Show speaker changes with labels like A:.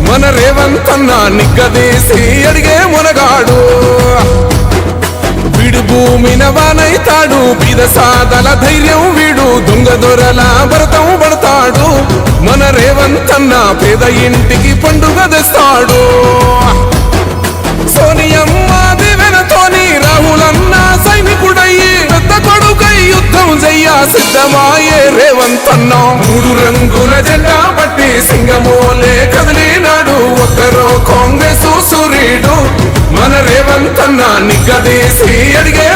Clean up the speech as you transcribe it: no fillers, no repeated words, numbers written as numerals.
A: మన రేవంత్ అన్న నిగ్గదీసి అడిగే మునగాడు. వీడు భూమిన వానైతాడు, బీద సాదల ధైర్యం వీడు, దొంగ దొరల భరతం పడతాడు. మన రేవంత్ అన్న పేద ఇంటికి పండుగ తెస్తాడు. సోనియమ్మ దివెనతోని రాహులన్న సైనికుడయ్యి పెద్ద కొడుకై యుద్ధం చెయ్య సిద్ధమాయే రేవంత్ అన్న. 3 రంగుల జెండా పట్టి సింగమోలే కదిలినాడు, ఒక్కరో కాంగ్రెస్ సూర్యుడు. మన రేవంత్ అన్న నిగ్గదీసి అడిగే